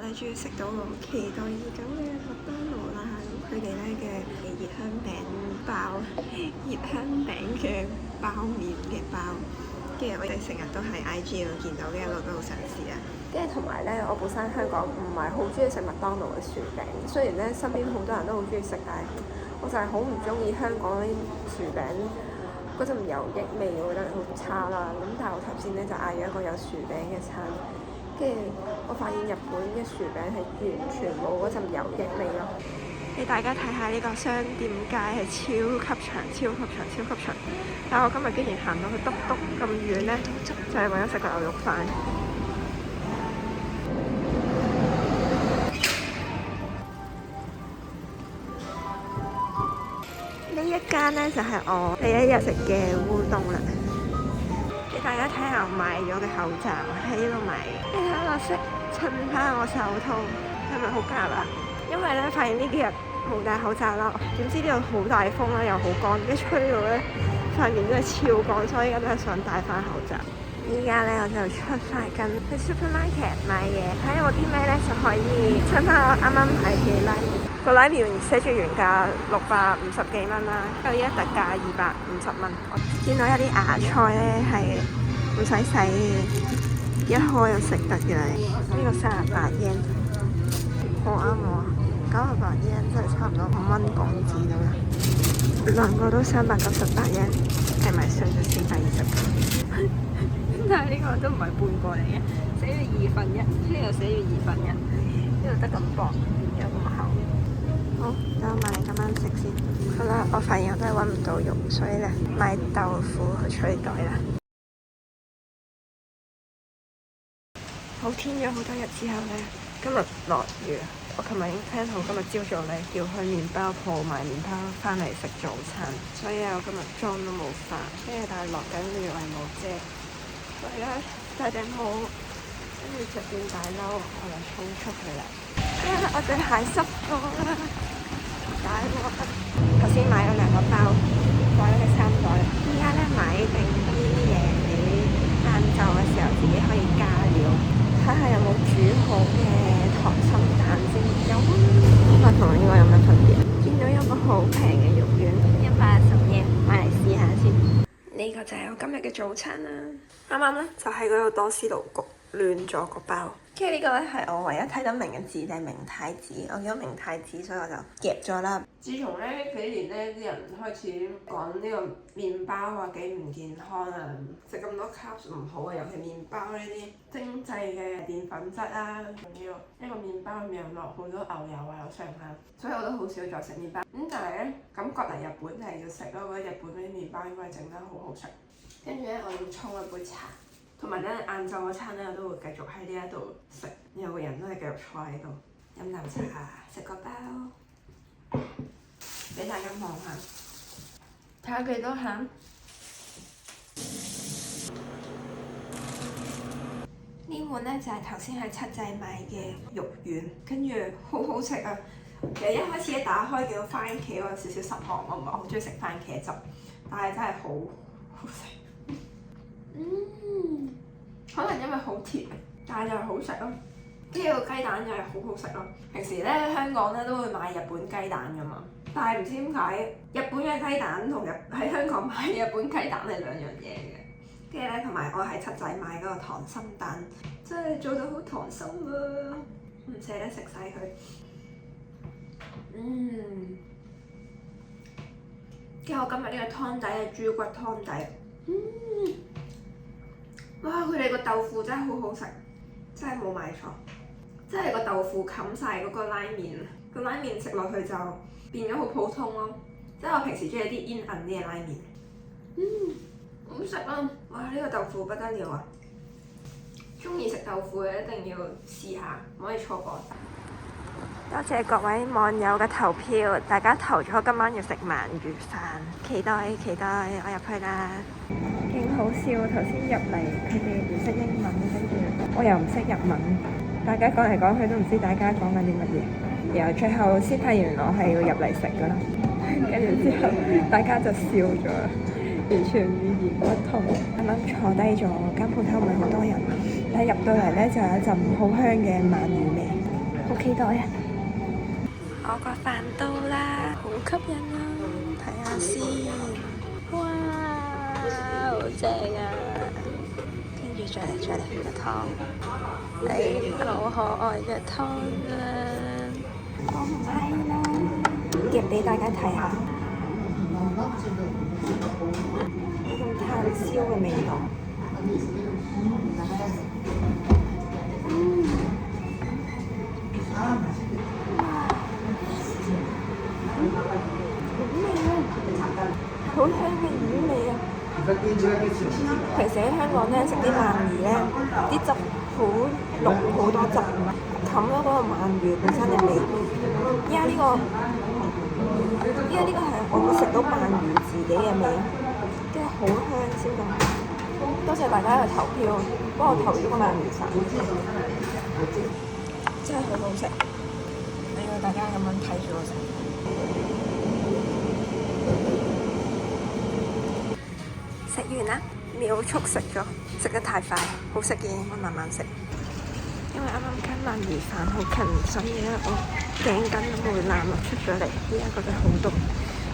咧終於食到我期待已久嘅麥當勞啦！咁佢哋咧嘅熱香餅包、熱香餅嘅包麵嘅包，跟住我哋成日都喺 IG 度見到，一路都好想試啊！跟住同埋咧，我本身香港唔係好中意食麥當勞嘅薯餅，雖然咧身邊好多人都好中意食，但係我就係好唔中意香港啲薯餅嗰陣油益味，我覺得好差啦。咁但係我頭先咧就嗌咗一個有薯餅嘅餐，跟住我發現日本嘅薯餅係完全冇嗰陣油益味咯。俾大家睇下呢個商店街係超級長、超級長、超級長，但係我今日竟然行到去篤篤咁遠咧，就係為咗食個牛肉飯。呢一間咧就係我第一日食嘅烏冬啦，俾大家睇下我買咗嘅口罩喺呢度買嘅。你睇下我識襯翻我手套，係咪好夾啊？因為咧發現呢幾日冇戴口罩啦，點知呢度好大風啦，又好乾，一吹到咧塊面真係超乾，所以而家都係想戴翻口罩。依家咧我就出發緊去 supermarket 買嘢，睇下有冇啲咩咧就可以襯翻我啱啱買嘅拉麵。個拉麵寫住原價650幾蚊啦，有一特價250蚊。我見到有啲芽菜咧係唔使洗嘅，一開就食得嘅。呢個38 yen， 好啱我，98 yen 即係差唔多5蚊港紙咁樣。兩個都398 yen， 計埋稅就420。但係呢個都唔係半個嚟嘅，寫住1/2，呢度寫住1/2，呢度得咁薄，有咁厚。好，等我買今晚食先。好啦，我發現我都係揾唔到肉，所以咧買豆腐去取代啦。好天咗好多日之後咧，今日落雨。我琴日已經 plan 好今日朝早咧要去麵包鋪買麵包翻嚟食早餐，所以我今日妝都冇化，跟住但係落緊雨，我係冇遮，所以咧戴頂帽，跟住着件大褸，我就衝出去啦。我對鞋濕咗啦，大鑊！頭先買咗2個包，買咗3袋。依家咧買定啲嘢俾晏晝嘅時候自己可以加料，睇下有冇煮好嘅溏心蛋先。有啊，呢個同呢個有咩分別？見到有個好平嘅肉丸，110 yen，買嚟試下先。呢個就係我今日嘅早餐啦。啱啱咧就喺嗰個多士爐焗亂咗個包。跟住呢個咧係我唯一睇得明嘅字，定係明太子。我見到明太子，所以我就夾咗啦。自從咧幾年咧，啲人開始講呢個麵包啊幾唔健康啊，食咁多 carbs 唔好啊，尤其麵包呢啲精製嘅澱粉質啊，仲要一個麵包入面落好多牛油啊，有上下，所以我都好少再食麵包。但係咧感覺嚟日本係要食咯，我覺得日本嗰啲麵包應該係整得好好食。跟住咧，我要沖一杯茶。同埋咧，晏晝嗰餐咧，我都會繼續喺呢一度食，有個人都係繼續坐喺度飲啖茶，食個包，俾大家望下，睇下幾多餡。呢碗咧就係頭先喺七仔買嘅肉丸，跟住好好食啊！其實一開始一打開見到番茄，我有少少失望，我唔係好中意食番茄汁，但係真係好好食。可能因為好甜，但係又係好食咯。跟住個雞蛋又係好好食咯。平時咧香港咧都會買日本雞蛋噶嘛，但係唔知點解日本嘅雞蛋同喺香港買日本雞蛋係兩樣嘢嘅。跟住咧同埋我喺七仔買嗰個溏心蛋，真係做到好溏心啊！唔捨得食晒佢。跟住我今日呢個湯底係豬骨湯底。哇！佢哋個豆腐真係好好食，真係冇買錯，真係個豆腐冚晒嗰個拉麵，個拉麵食落去就變咗好普通咯。即係我平時中意啲煙韌啲嘅拉麵。好食啊！哇！呢個豆腐不得了啊！中意食豆腐嘅一定要試下，唔可以錯過。多謝各位網友嘅投票，大家投咗今晚要食鰻魚飯，期待期待，我入去啦！勁好笑，頭先入嚟佢哋唔識英文，跟住我又唔識日文，大家講嚟講去都唔知大家講緊啲乜嘢，然後最後先發現我係要入嚟食噶啦，跟住之後大家就笑咗，完全語言不通。啱啱坐低咗，間鋪頭唔係好多人，但係入到嚟咧就有一陣好香嘅鰻魚味。好期待啊！我個飯到啦，好吸引啊！睇下先，哇，好正啊！跟住再嚟個湯，係好可愛嘅湯啊！我唔係啦，夾俾大家睇下，有種炭燒嘅味道。好香嘅魚味啊！平時喺香港咧食啲鰻魚咧，啲汁好濃好多汁，冚咗嗰個鰻魚本身嘅味。依家呢個係我會食到鰻魚自己嘅味，跟住好香先得。多謝大家嘅投票，幫我投咗個鰻魚飯，真係好好食。你要大家咁樣睇住我食。食完啦，秒速食咗，食得太快，好食嘅應該慢慢食。因為啱啱間鰻魚飯好近，所以咧我頸緊梅蘭露出咗嚟，依家覺得好凍。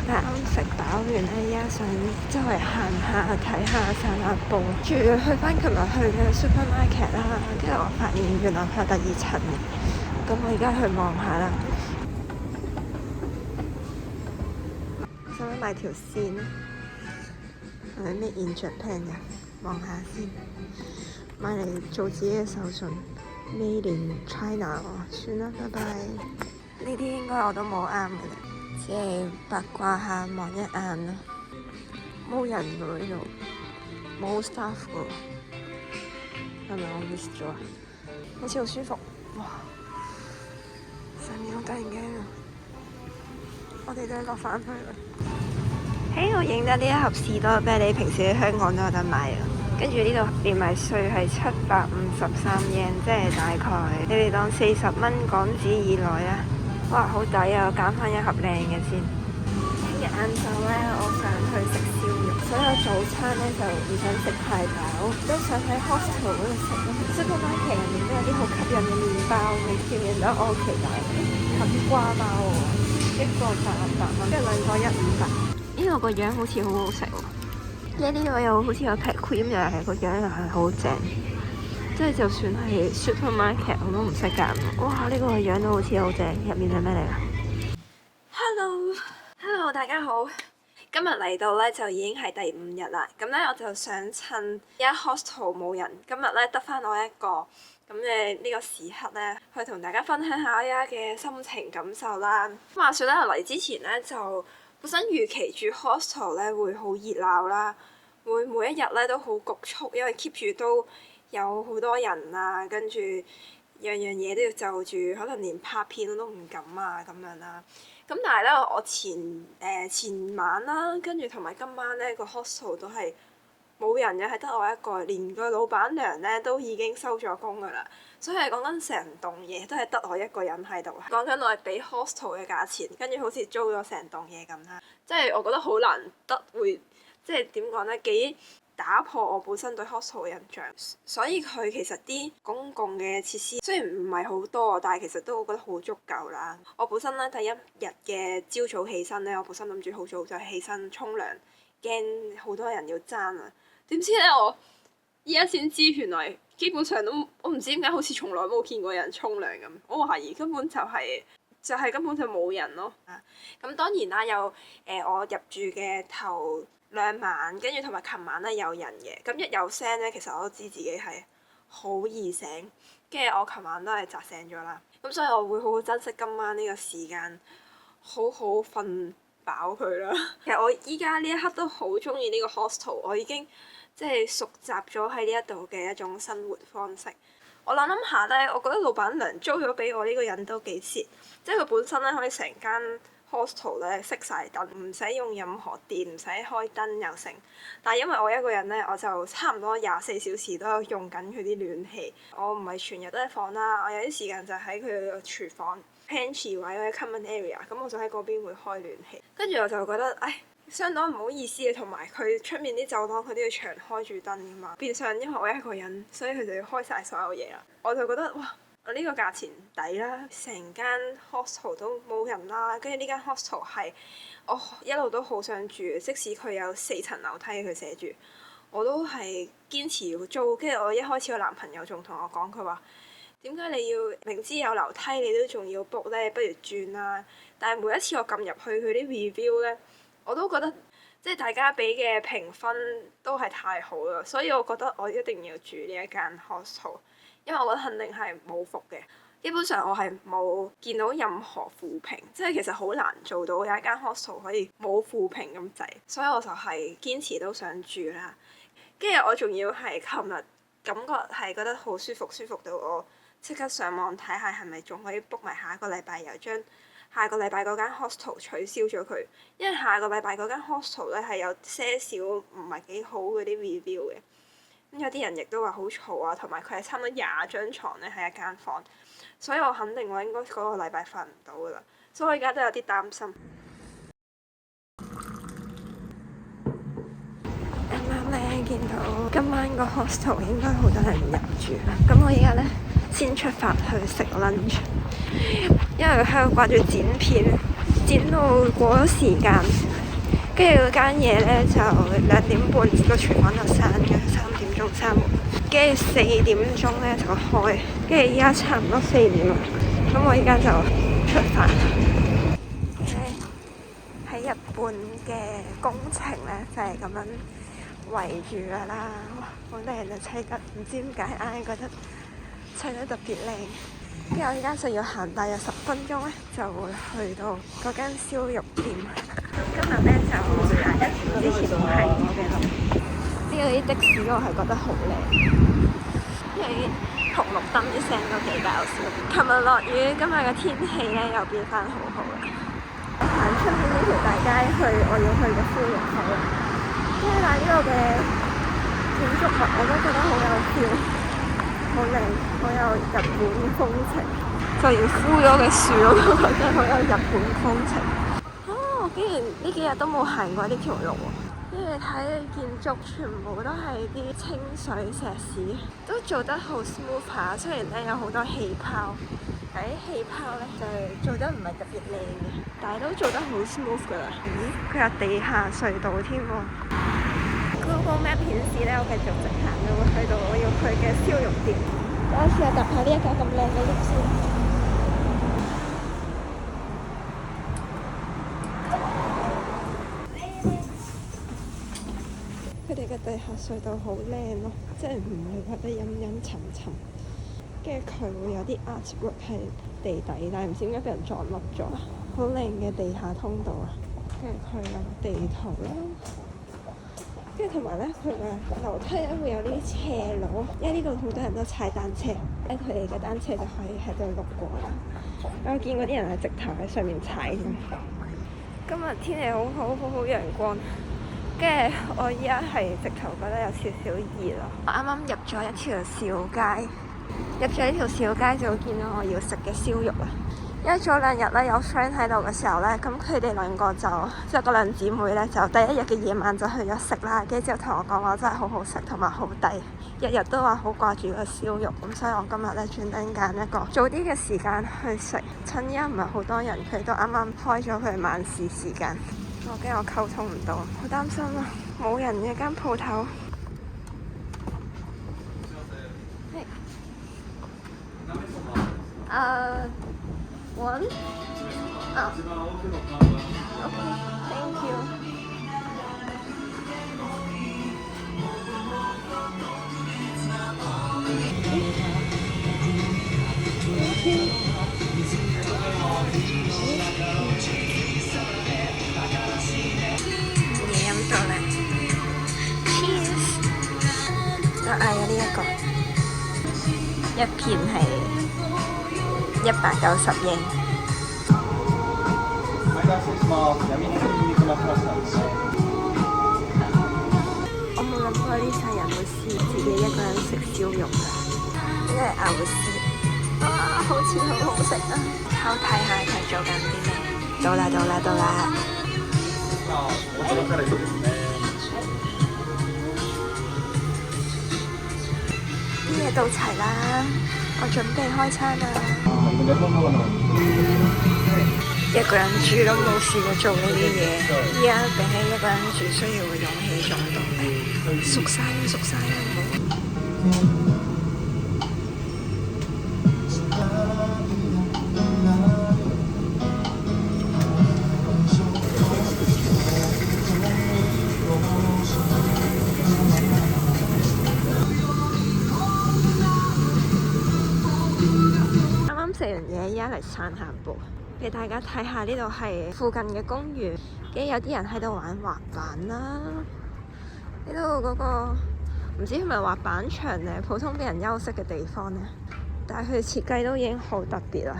但係啱食飽完咧，依家想周圍行下睇下散下步，住去翻琴日去嘅 supermarket 啦。跟住我發現原來佢有第二層嘅，咁我而家去望下啦。想唔想買條線咧？係咪咩 in Japan 㗎？望下先，買嚟做自己嘅手信。Made in China 算啦，拜拜。呢啲應該我都冇啱嘅啦，只係八卦下望一眼啦。冇人喎呢度，冇 staff 喎，係咪我 miss 咗啊？好似好舒服，哇！上面好得人驚啊！我哋都係落返去啦。我影得呢一盒士多啤梨，平時喺香港都有得買啊。跟住呢度連埋稅係753 yen，即係大概你哋當40蚊港紙以內啦。哇，好抵啊！我揀翻一盒靚嘅先。聽日晏晝咧，我想去食燒肉。所有早餐咧就唔想食太飽，都想喺 hostel 嗰度食咯。supermarket 入面都有啲好吸引嘅麵包，你見唔見到？我好期待冚瓜包喎，一個88蚊，跟住兩個150。呢個個樣好似好好食喎，呢個又好似有劈 cream，又係個樣又係好正，即係就算係 supermarket 我都唔識揀。哇！呢個個樣都好似好正，入面係咩嚟㗎？Hello，大家好，今日嚟到咧就已經係第5日啦。咁咧我就想趁而家 hostel 冇人，今日咧得翻我一個，咁嘅呢個時刻咧，去同大家分享下而家嘅心情感受啦。話說咧，我嚟之前咧就本身預期住 hostel 咧會好熱鬧啦，會每一日咧都好局促，因為 keep 住都有好多人啊，跟住樣樣嘢都要就住，可能連拍片我都唔敢啊咁樣啦。咁但係咧，我前晚啦，跟住同埋今晚咧個 hostel 都係冇人嘅，係得我一個，連個老闆娘咧都已經收咗工㗎啦。所以係講緊成棟嘢都係得我一個人喺度。講緊我係俾 hostel 嘅價錢，跟住好似租咗成棟嘢咁啦。即係我覺得好難得會，即係點講咧，幾打破我本身對 hostel 嘅印象。所以佢其實啲公共嘅設施雖然唔係好多，但係其實都我覺得好足夠啦。我本身咧第一日嘅朝早起身咧，我本身諗住好早就起身沖涼，驚好多人要爭啊。點知咧我依家先知原來基本上都我唔知點解好似從來冇見過有人沖涼咁。我懷疑根本就係根本就冇人咯。咁當然啦，有我入住嘅頭2晚，跟住同埋琴晚咧有人嘅。咁一有聲咧，其實我都知自己係好易醒。跟住我琴晚都係扎醒咗啦。咁所以我會好好珍惜今晚呢個時間，好好瞓飽佢啦。其實我依家呢一刻都好中意呢個 hostel，我已經即係熟習咗喺呢一度嘅一種生活方式。我諗下咧，我覺得老闆娘租咗俾我呢個人都幾蝕，即係佢本身咧可以成間 hostel 咧熄晒燈，唔使用任何電，唔使開燈又成。但係因為我一個人咧，我就差唔多24小時都有用緊佢啲暖氣。我唔係全日都喺房啦，我有啲時間就喺佢個廚房 pantry 位或者 common area，咁我就喺嗰邊會開暖氣。跟住我就覺得，唉，相當唔好意思嘅，同埋佢出面啲走廊佢都要長開住燈㗎嘛。變相因為我一個人，所以佢就要開晒所有嘢啦。我就覺得哇，我呢個價錢抵啦，成間 hostel 都冇人啦，跟住呢間 hostel 係我一路都好想住，即使佢有4層樓梯佢寫住，我都係堅持要租。跟住我一開始我男朋友仲同我講，佢話點解你要明知有樓梯你都仲要 book 咧？不如轉啦。但係每一次我撳入去佢啲 review 咧，我都覺得即係大家俾嘅評分都係太好啦，所以我覺得我一定要住呢一間 hostel，因為我覺得肯定係冇伏嘅。基本上我係冇見到任何負評，即係其實好難做到有一間 hostel 可以冇負評咁滯，所以我就係堅持都想住啦。跟住我仲要係琴日感覺係覺得好舒服到我即刻上網睇下係咪仲可以 book 埋下一個禮拜，又將下個禮拜嗰間 hostel 取消咗佢，因為下個禮拜嗰間 hostel 咧係有些少唔係幾好嗰啲 review 嘅。咁有啲人亦都話好嘈啊，同埋佢係差唔多20張床咧喺一間房，所以我肯定我應該嗰個禮拜瞓唔到噶啦，所以我而家都有啲擔心。啱啱咧見到今晚個 hostel 應該好多人入住啦，咁我而家咧先出發去食 lunch， 因為喺度掛住剪片，剪到過咗時間，跟住嗰間嘢咧就2點半個廚房就閂嘅，3點鐘閂門，跟住4點鐘咧就開，跟住依家差唔多4點啦，咁我依家就出發。喺日本嘅工程咧就係咁樣圍住㗎啦，哇！好靚啊，砌得唔知點解硬係覺得砌得特別靚。跟住我依家就要行大約10分鐘咧，就會去到嗰間燒肉店。今日咧就行一條之前係我嘅路，呢個啲的士我係覺得好靚，因為紅綠燈啲聲都幾搞笑。琴日落雨，今日嘅天氣咧又變翻好好啦。行出面呢條大街去我要去嘅燒肉口啦，因為呢度嘅建築物我都覺得好有 feel，好靚，好有日本風情。就連枯咗嘅樹我都覺得好有日本風情。竟然呢幾日都冇行過呢條路喎，跟住睇建築全部都係啲清水石屎，都做得好 smooth 下。雖然咧有好多氣泡，但係啲氣泡咧就做得唔係特別靚嘅，但係都做得好 smooth 噶啦。咦？佢有地下隧道添喎。Google Map 顯示咧，我繼續直行就會去到我要去嘅燒肉店。我試下搭下呢一架咁靚嘅 lift 先。佢哋嘅地下隧道好靚咯，即係唔係覺得陰陰沉沉，跟住佢會有啲 artwork 喺地底，但係唔知點解俾人撞凹咗。好靚嘅地下通道啊，跟住佢有地圖啦，跟住同埋咧佢嘅樓梯咧會有啲斜路，因為呢度好多人都踩單車，咧佢哋嘅單車就可以喺度碌過啦。我見過啲人係直頭喺上面踩添。今日天氣好好，好陽光。跟住我依家係直頭覺得有少少熱咯。我啱啱入咗一條小街，入咗呢條小街就見到我要食嘅燒肉啦。因為早2日咧有 friend 喺度嘅時候咧，咁佢哋兩個就即係嗰兩姊妹咧，就第一日嘅夜晚就去咗食啦。跟住之後同我講話真係好好食同埋好抵，日日都話好掛住個燒肉。咁所以我今日咧專登揀一個早啲嘅時間去食，趁依家唔係好多人，佢都啱啱開咗佢晚市時間。我驚我溝通唔到，好擔心啊！冇人嘅間鋪頭。One？ 啊。OK，thank you。嘢飲咗啦 ，cheers！ 我嗌咗呢一個，一片係190円。我冇諗過呢世人會試自己一個人食燒肉㗎，因為牛絲，哇，好似好好食啊！好睇下佢做緊啲咩？到啦！啲嘢到齊啦〜我準備開餐啦。一個人住都冇試過做呢啲嘢，依家比起一個人住需要嘅勇氣仲多。熟晒啦，熟晒啦，啱啱食完嘢，依家嚟散下步，俾大家睇下呢度係附近嘅公園，跟住有啲人喺度玩滑板啦。呢度嗰個唔知係咪滑板場咧，普通俾人休息嘅地方咧，但係佢設計都已經好特別啦。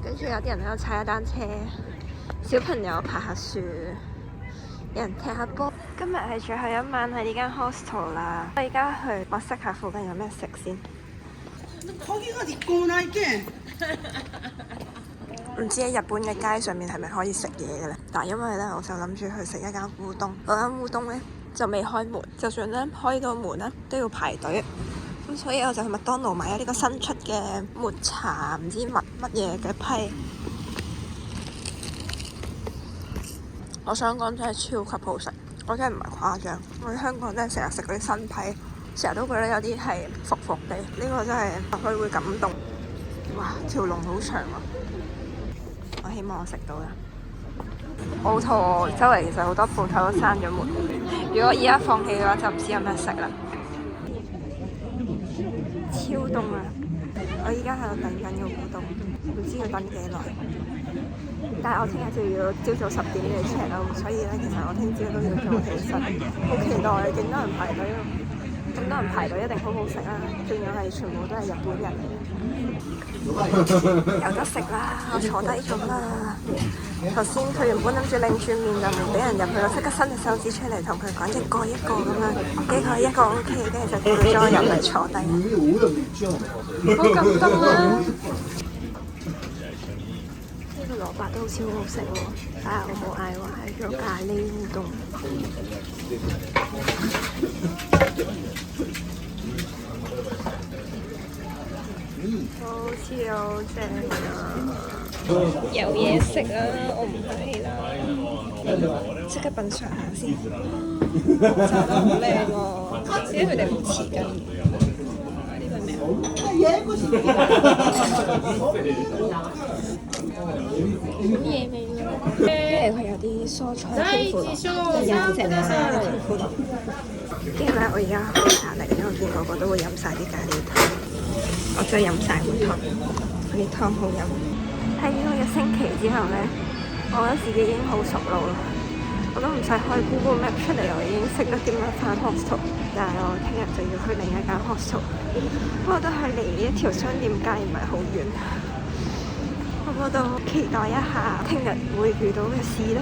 跟住有啲人喺度踩下單車，小朋友爬下樹，有人踢下波。今日係最後一晚喺呢間 hostel 啦，我而家去物色下附近有咩食先。唔知喺日本嘅街上面係咪可以食嘢嘅咧？但係因為咧，我就諗住去食一間烏冬，嗰間烏冬咧就未開門，就算咧開到門咧都要排隊。咁所以我就去麥當勞買咗呢個新出嘅抹茶唔知乜嘢嘅批。我想講真係超級好食，我真係唔係誇張。我喺香港真係成日食嗰啲新批，成日都覺得有啲係服服地，呢個真係佢會感動。哇，條龍好長啊！我希望我食到啦。好肚餓，周圍其實好多鋪頭都閂咗門。如果而家放棄嘅話，就唔知有咩食啦。超凍啊！我依家喺度等緊個烏冬，唔知要等幾耐。但係我聽日就要朝早10點嚟 check out，所以咧其實我聽朝都要早起身。好期待啊！勁多人排隊啊！咁多人排隊一定好好食啊！仲要係全部都係日本人嚟嘅。有得食啦！我坐低咗啦。頭先佢原本諗住擰轉面就唔俾人入去，我即刻伸隻手指出嚟同佢講一個一個咁樣，跟住佢一個 OK， 跟住就叫咗我入嚟坐低。好感動啊！呢個蘿蔔都好似好好食喎，但係我冇嗌喎，係咗咖喱烏冬。好似好正啊！有嘢食啊！我唔客氣啦，即刻品嚐下先。炸得好靚喎！知佢哋冇匙羹。呢個係咩啊？好嘢味喎！跟住佢有啲蔬菜天婦羅，跟住有隻馬嘅天婦羅。跟住咧，我而家好壓力，因為我見個個都會飲晒啲咖喱湯。我再飲晒碗湯，嗰啲湯好飲。喺呢個1星期之後咧，我覺得自己已經好熟路啦。我都唔使開 Google Map 出嚟，我已經識得點樣返 hostel。但係我聽日就要去另一間 hostel，不過都係離呢一條商店街唔係好遠。我都期待一下聽日會遇到嘅事啦。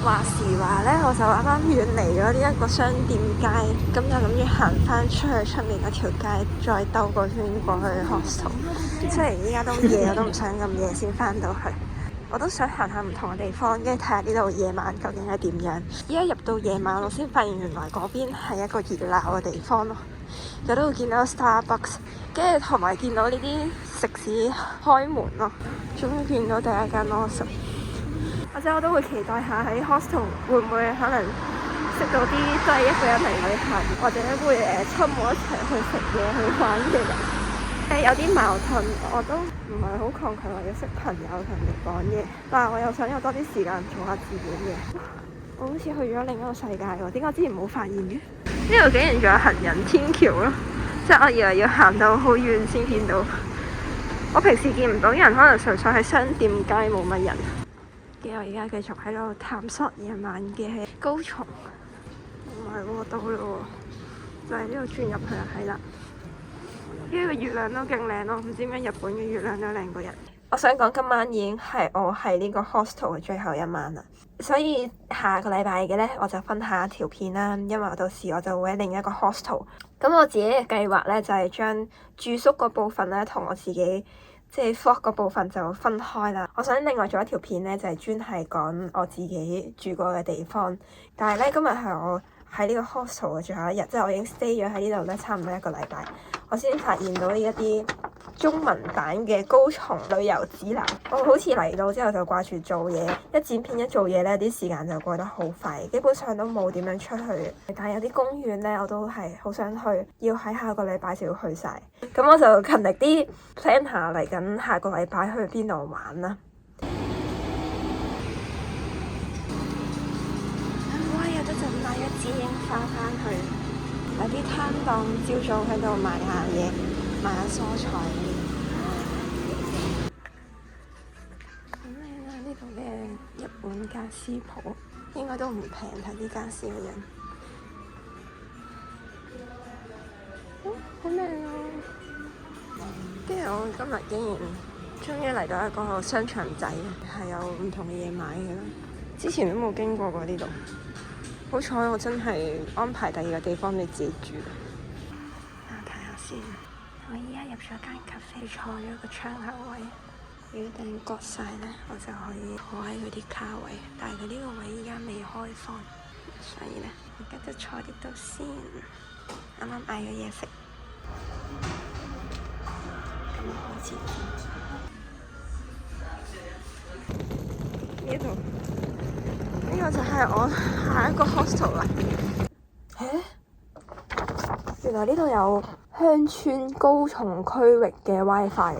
話時話咧，我就啱啱遠離咗呢一個商店街，咁就諗住行翻出去出面嗰條街，再兜個圈過去 hostel。雖然依家都夜，我都唔想咁夜先翻到去。我都想行下唔同嘅地方，跟住睇下呢度夜晚究竟係點樣。依家入到夜晚，我先發現原來嗰邊係一個熱鬧嘅地方咯。有都會見到 Starbucks， 跟住同埋見到呢啲食肆開門咯。終於見到第一間 hostel。或者我都會期待下喺 hostel 會唔會可能識到啲都係一個人嚟旅行，或者會親我一齊去食嘢去玩嘅人。有啲矛盾，我都唔係好抗拒或者識朋友同人哋講嘢，但係我又想有多啲時間做下自己嘢。我好似去咗另一個世界喎，點解我之前冇發現嘅？呢度竟然仲有行人天橋咯，即係我以為要行到好遠先見到。我平時見唔到人，可能純粹喺商店街冇乜人。我而家繼續喺度探索夜晚嘅高松，唔係喎，到咯喎，就係呢度轉入去啦，係啦。呢個月亮都勁靚咯，唔知點解日本嘅月亮都靚過人。我想講今晚已經係我喺呢個 hostel 嘅最後一晚啦，所以下個禮拜嘅呢，我就分下一條片啦，因為我到時我就會喺另一個 hostel。咁我自己嘅計劃呢，就係將住宿嗰部分呢，同我自己即係 vlog 嗰部分就分開啦。我想另外做一條片呢，就係專係講我自己住過嘅地方。但係呢，今日係我喺呢個 hostel 嘅最後一日，即係我已經 stay 咗喺呢度咧，差唔多1個禮拜，我先發現到呢一啲中文版嘅高松旅遊指南。我好似嚟到之後就掛住做嘢，一剪片一做嘢咧，啲時間就過得好快，基本上都冇點樣出去。但係有啲公園咧，我都係好想去，要喺下個禮拜就要去晒。咁我就勤力啲 plan 下嚟緊下個禮拜去邊度玩啦。有得就買咗支櫻花返去，有啲攤檔朝早喺度賣下嘢，賣下蔬菜。咁靚啊！呢度嘅日本家私鋪應該都唔平，睇啲家私嘅樣。好靚啊！跟住我今日竟然終於嚟到一個商場仔，係有唔同嘅嘢買嘅啦。之前都冇經過過呢度。好彩我真係安排第二個地方你自己住。睇下先，我依家入咗間咖啡，坐咗個窗口位。如果訂割晒咧，我就可以坐喺佢啲卡位。但係佢呢個位依家未開放，所以咧，我而家就坐呢度先。啱啱嗌咗嘢食，咁開始呢度。呢個就係我下一個 hostel 啦。原來呢度有鄉村高松區域嘅 WiFi。